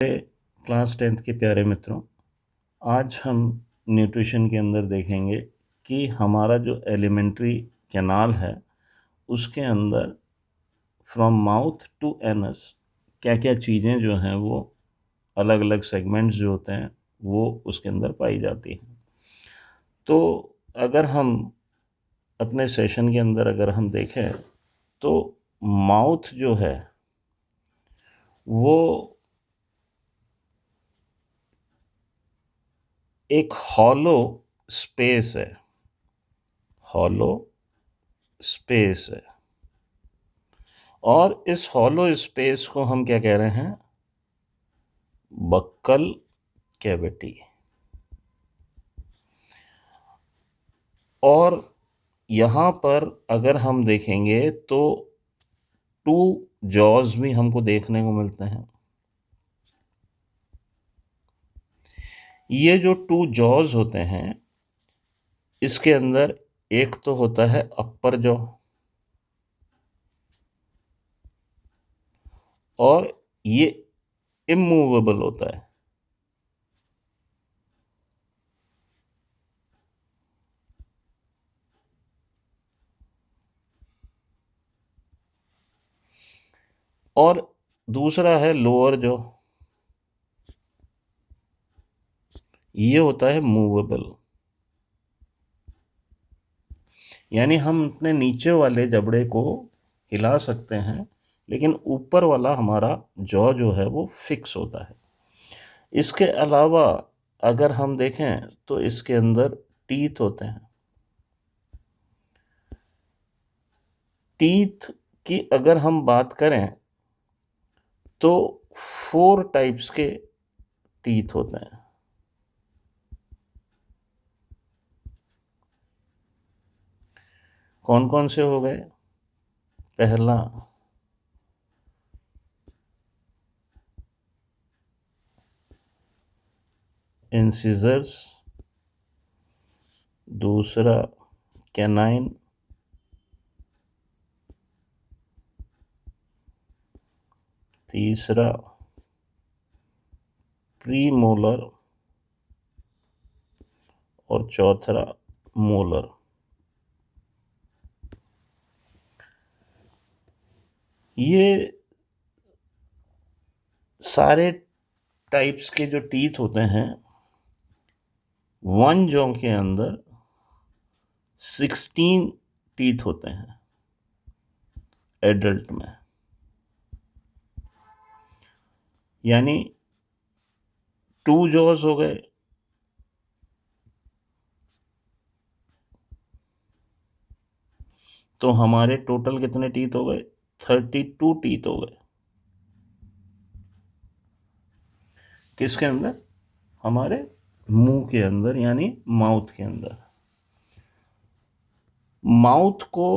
Class 10th के प्यारे मित्रों, आज हम न्यूट्रिशन के अंदर देखेंगे कि हमारा जो एलिमेंट्री कैनाल है उसके अंदर फ्रॉम माउथ टू एनस क्या क्या चीज़ें जो हैं वो अलग अलग सेगमेंट्स जो होते हैं वो उसके अंदर पाई जाती हैं। तो अगर हम अपने सेशन के अंदर अगर हम देखें तो माउथ जो है वो एक हॉलो स्पेस है, हॉलो स्पेस है। और इस हॉलो स्पेस को हम क्या कह रहे हैं? Buccal cavity. और यहाँ पर अगर हम देखेंगे तो 2 जॉज भी हमको देखने को मिलते हैं। ये जो 2 जॉज होते हैं इसके अंदर एक तो होता है अपर जॉ और ये इमूवेबल होता है। और दूसरा है लोअर जॉ, ये होता है मूवेबल। यानी हम अपने नीचे वाले जबड़े को हिला सकते हैं लेकिन ऊपर वाला हमारा जॉ जो है वो फिक्स होता है। इसके अलावा अगर हम देखें तो इसके अंदर टीथ होते हैं। टीथ की अगर हम बात करें तो 4 टाइप्स के टीथ होते हैं। कौन कौन से हो गए? पहला इंसिजर्स, दूसरा कैनाइन, तीसरा प्रीमोलर और चौथा मोलर। ये सारे टाइप्स के जो टीथ होते हैं वन जॉ के अंदर 16 टीथ होते हैं एडल्ट में। यानी 2 जॉज हो गए, तो हमारे टोटल कितने टीथ हो गए? 32 टीथ हो गए। किसके अंदर? हमारे मुंह के अंदर, यानी माउथ के अंदर। माउथ को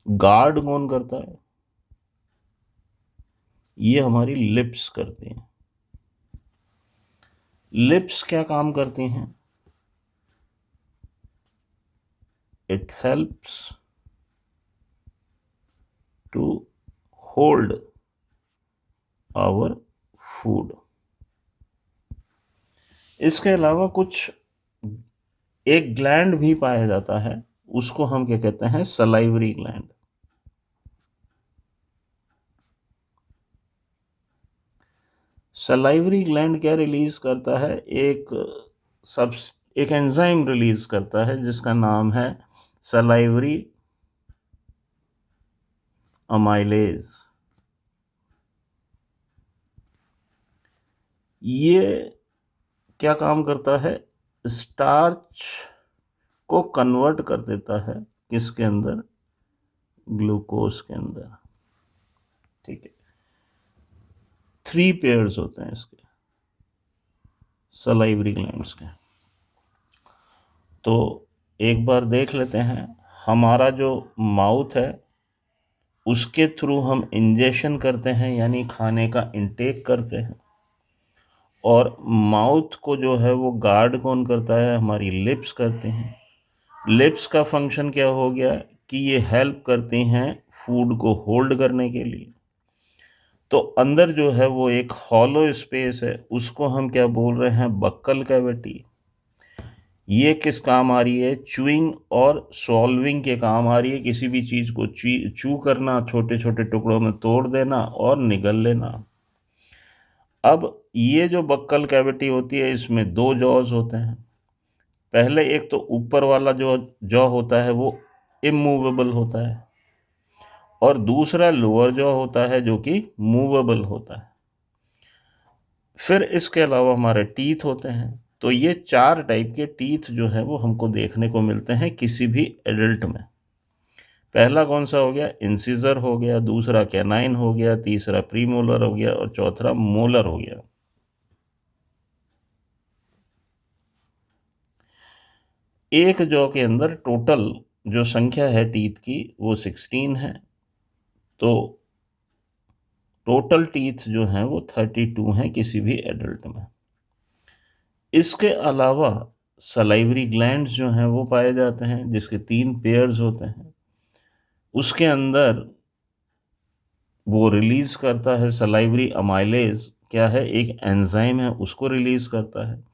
गार्ड कौन करता है? ये हमारी लिप्स करती हैं। लिप्स क्या काम करती हैं? It helps to hold our food. इसके अलावा कुछ एक ग्लैंड भी पाया जाता है, उसको हम क्या कहते हैं? Salivary gland. सलाइवरी ग्लैंड क्या रिलीज करता है? एक एंजाइम रिलीज करता है जिसका नाम है सलाइवरी अमाइलेज। ये क्या काम करता है? स्टार्च को कन्वर्ट कर देता है किसके अंदर? ग्लूकोज के अंदर। ठीक है। 3 पेयर्स होते हैं इसके, सलाइवरी ग्लैंड्स के। तो एक बार देख लेते हैं, हमारा जो माउथ है उसके थ्रू हम इंजेक्शन करते हैं यानी खाने का इंटेक करते हैं। और माउथ को जो है वो गार्ड कौन करता है? हमारी लिप्स करते हैं। लिप्स का फंक्शन क्या हो गया कि ये हेल्प करती हैं फूड को होल्ड करने के लिए। तो अंदर जो है वो एक हॉलो स्पेस है, उसको हम क्या बोल रहे हैं, बक्कल कैविटी। ये किस काम आ रही है, च्यूइंग और सॉल्विंग के काम आ रही है, किसी भी चीज़ को चू करना, छोटे छोटे टुकड़ों में तोड़ देना और निगल लेना। अब ये जो बक्कल कैविटी होती है, इसमें दो जॉज होते हैं। पहले एक तो ऊपर वाला जो जॉ होता है वो इमूवेबल होता है, और दूसरा लोअर जॉ होता है जो कि मूवेबल होता है। फिर इसके अलावा हमारे टीथ होते हैं। तो ये चार टाइप के टीथ जो है वो हमको देखने को मिलते हैं किसी भी एडल्ट में। पहला कौन सा हो गया, इंसिजर हो गया, दूसरा कैनाइन हो गया, तीसरा प्रीमोलर हो गया और चौथा मोलर हो गया। एक जॉ के अंदर टोटल जो संख्या है टीथ की वो 16 है। तो टोटल टीथ जो हैं वो 32 हैं किसी भी एडल्ट में। इसके अलावा सलाइवरी ग्लैंड्स जो हैं वो पाए जाते हैं, जिसके 3 पेयर्स होते हैं। उसके अंदर वो रिलीज करता है सलाइवरी अमाइलेज, क्या है, एक एंजाइम है, उसको रिलीज करता है।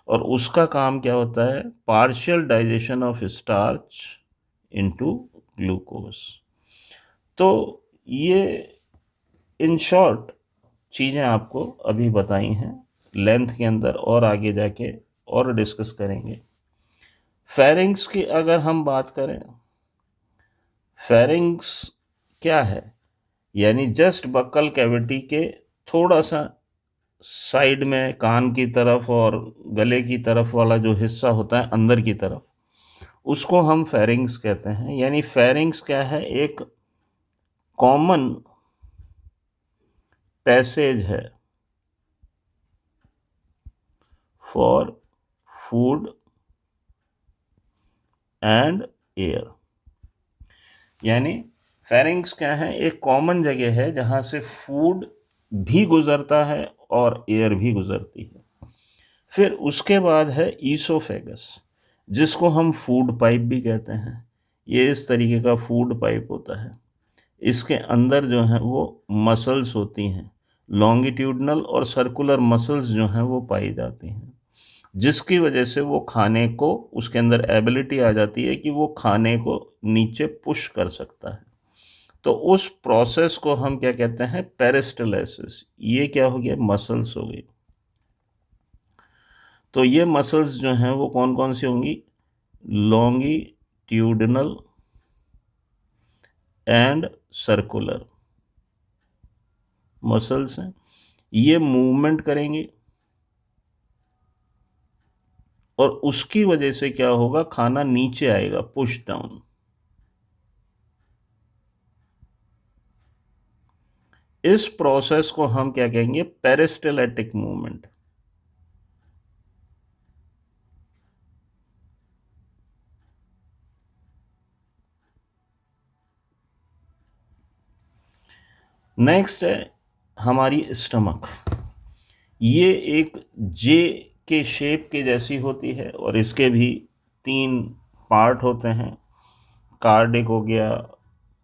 और उसका काम क्या होता है, partial digestion of starch into glucose. तो ये इन शॉर्ट चीज़ें आपको अभी बताई हैं लेंथ के अंदर, और आगे जाके और डिस्कस करेंगे। फेरिंग्स की अगर हम बात करें, फेरिंग्स क्या है, यानी जस्ट बक्कल कैविटी के थोड़ा सा साइड में कान की तरफ और गले की तरफ वाला जो हिस्सा होता है अंदर की तरफ, उसको हम फेरिंग्स कहते हैं। यानी फेरिंग्स क्या है, एक कॉमन पैसेज है फॉर फूड एंड एयर। यानी फेरिंग्स क्या है, एक कॉमन जगह है जहाँ से फूड भी गुजरता है और एयर भी गुजरती है। फिर उसके बाद है ईसोफेगस, जिसको हम फूड पाइप भी कहते हैं। ये इस तरीके का फूड पाइप होता है। इसके अंदर जो है वो मसल्स होती हैं, लॉन्गिट्यूडनल और सर्कुलर मसल्स जो हैं वो पाई जाती हैं, जिसकी वजह से वो खाने को, उसके अंदर एबिलिटी आ जाती है कि वो खाने को नीचे पुश कर सकता है। तो उस प्रोसेस को हम क्या कहते हैं, पेरिस्टलाइसिस। ये क्या हो गया, मसल्स हो गई। तो ये मसल्स जो हैं वो कौन कौन सी होंगी, लॉन्गिट्यूडनल एंड सर्कुलर मसल्स हैं। ये मूवमेंट करेंगे और उसकी वजह से क्या होगा, खाना नीचे आएगा, पुश डाउन। इस प्रोसेस को हम क्या कहेंगे, पेरिस्टलेटिक मूवमेंट। नेक्स्ट है हमारी स्टमक। ये एक जे के शेप के जैसी होती है और इसके भी 3 पार्ट होते हैं। कार्डिक हो गया,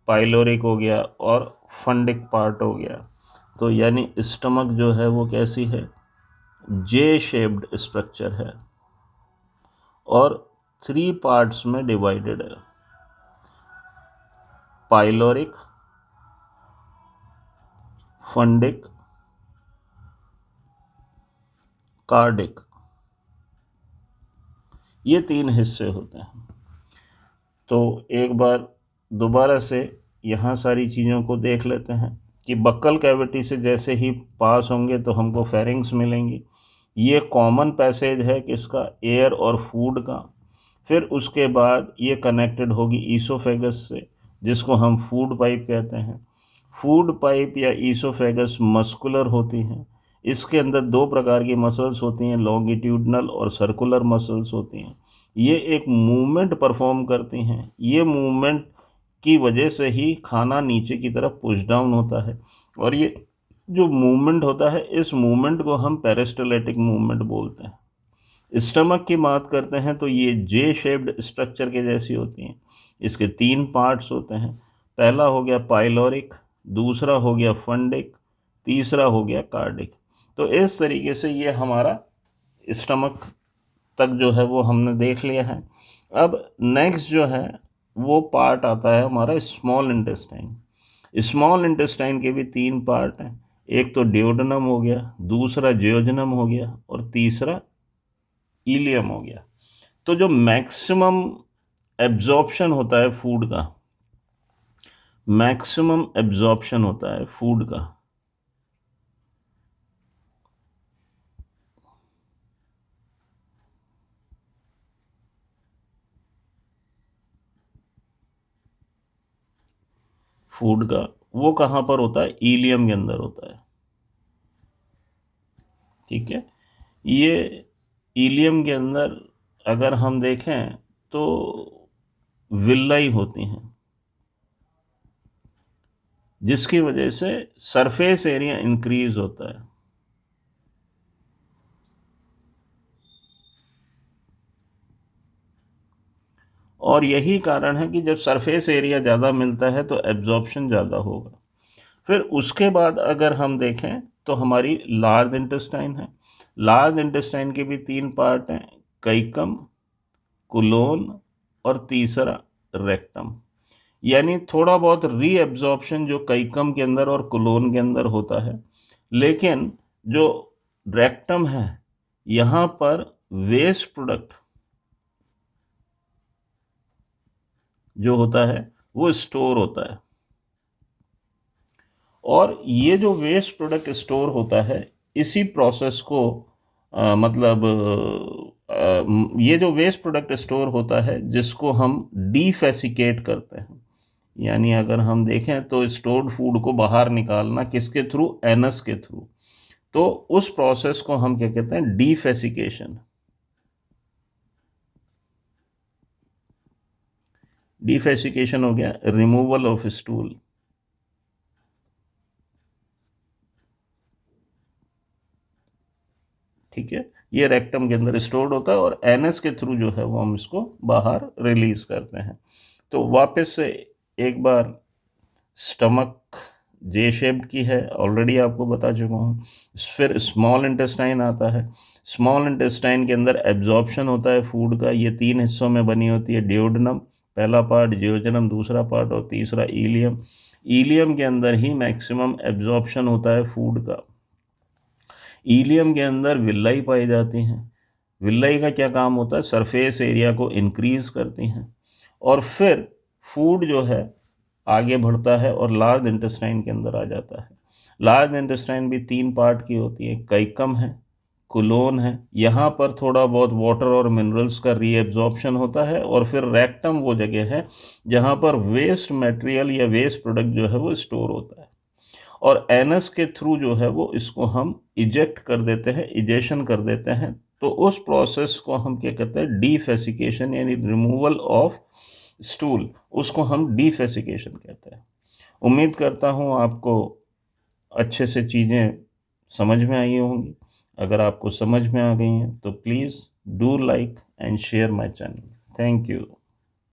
पाइलोरिक हो गया और फंडिक पार्ट हो गया। तो यानी स्टमक जो है वो कैसी है, जे शेप्ड स्ट्रक्चर है और 3 पार्ट्स में डिवाइडेड है, पाइलोरिक, फंडिक, कार्डिक। ये 3 हिस्से होते हैं। तो एक बार दोबारा से यहाँ सारी चीज़ों को देख लेते हैं कि बक्कल कैविटी से जैसे ही पास होंगे तो हमको फेरिंग्स मिलेंगी। ये कॉमन पैसेज है किसका, एयर और फूड का। फिर उसके बाद ये कनेक्टेड होगी ईसोफेगस से, जिसको हम फूड पाइप कहते हैं। फूड पाइप या ईसोफेगस मस्कुलर होती हैं। इसके अंदर 2 प्रकार की मसल्स होती हैं, लॉन्गिट्यूडनल और सर्कुलर मसल्स होती हैं। ये एक मूवमेंट परफॉर्म करती हैं। ये मूवमेंट की वजह से ही खाना नीचे की तरफ पुश डाउन होता है, और ये जो मूवमेंट होता है, इस मूवमेंट को हम पेरिस्टलेटिक मूवमेंट बोलते हैं। स्टमक की बात करते हैं तो ये जे शेप्ड स्ट्रक्चर के जैसी होती हैं। इसके 3 पार्ट्स होते हैं। पहला हो गया पाइलोरिक, दूसरा हो गया फंडिक, तीसरा हो गया कार्डिक। तो इस तरीके से ये हमारा स्टमक तक जो है वो हमने देख लिया है। अब नेक्स्ट जो है वो पार्ट आता है हमारा स्मॉल इंटेस्टाइन। स्मॉल इंटेस्टाइन के भी तीन पार्ट हैं, एक तो ड्यूोडेनम हो गया, दूसरा जियोजेनम हो गया और तीसरा इलियम हो गया। तो जो मैक्सिमम एब्जॉर्प्शन होता है फूड का, मैक्सिमम एब्जॉर्प्शन होता है फूड का, फूड का वो कहाँ पर होता है? इलियम के अंदर होता है। ठीक है, ये इलियम के अंदर अगर हम देखें तो विल्लाई होती हैं, जिसकी वजह से सरफेस एरिया इंक्रीज होता है। और यही कारण है कि जब सरफेस एरिया ज़्यादा मिलता है तो एब्जॉर्प्शन ज़्यादा होगा। फिर उसके बाद अगर हम देखें तो हमारी लार्ज इंटेस्टाइन है। लार्ज इंटेस्टाइन के भी तीन पार्ट हैं, कैकम, कुलोन और तीसरा रेक्टम। यानी थोड़ा बहुत रीएब्जॉर्प्शन जो कैकम के अंदर और कुलोन के अंदर होता है, लेकिन जो रेक्टम है यहाँ पर वेस्ट प्रोडक्ट जो होता है वो स्टोर होता है। और ये जो वेस्ट प्रोडक्ट स्टोर होता है, इसी प्रोसेस को मतलब ये जो वेस्ट प्रोडक्ट स्टोर होता है जिसको हम डीफेसिकेट करते हैं, यानी अगर हम देखें तो स्टोर्ड फूड को बाहर निकालना किसके थ्रू? एनस के थ्रू। तो उस प्रोसेस को हम क्या कहते हैं? डीफेसिकेशन। डीफेसिकेशन हो गया रिमूवल ऑफ स्टूल। ठीक है, ये रेक्टम के अंदर स्टोर्ड होता है और एनएस के थ्रू जो है वो हम इसको बाहर रिलीज करते हैं। तो वापस से एक बार, स्टमक जे शेप्ड की है, ऑलरेडी आपको बता चुका हूँ। फिर स्मॉल इंटेस्टाइन आता है। स्मॉल इंटेस्टाइन के अंदर एब्जॉर्प्शन होता है फूड का, ये तीन हिस्सों में बनी होती है, ड्यूोडेनम पहला पार्ट, जियोजेनम दूसरा पार्ट और तीसरा इलियम। इलियम के अंदर ही मैक्सिमम एब्जॉर्प्शन होता है फूड का। इलियम के अंदर विल्लाई पाई जाती हैं। विल्लाई का क्या काम होता है? सरफेस एरिया को इंक्रीज करती हैं। और फिर फूड जो है आगे बढ़ता है और लार्ज इंटेस्टाइन के अंदर आ जाता है। लार्ज इंटेस्टाइन भी तीन पार्ट की होती है, कैकम है, कुलोन है, यहाँ पर थोड़ा बहुत वाटर और मिनरल्स का रीएब्जॉर्प्शन होता है। और फिर रेक्टम वो जगह है जहाँ पर वेस्ट मटेरियल या वेस्ट प्रोडक्ट जो है वो स्टोर होता है। और एनस के थ्रू जो है वो इसको हम इजेक्ट कर देते हैं, इजेशन कर देते हैं। तो उस प्रोसेस को हम क्या कहते हैं? डीफेसिकेशन, यानी रिमूवल ऑफ स्टूल, उसको हम डीफेसिकेशन कहते हैं। उम्मीद करता हूँ आपको अच्छे से चीज़ें समझ में आई होंगी। अगर आपको समझ में आ गई हैं तो please do like and share my channel. Thank you.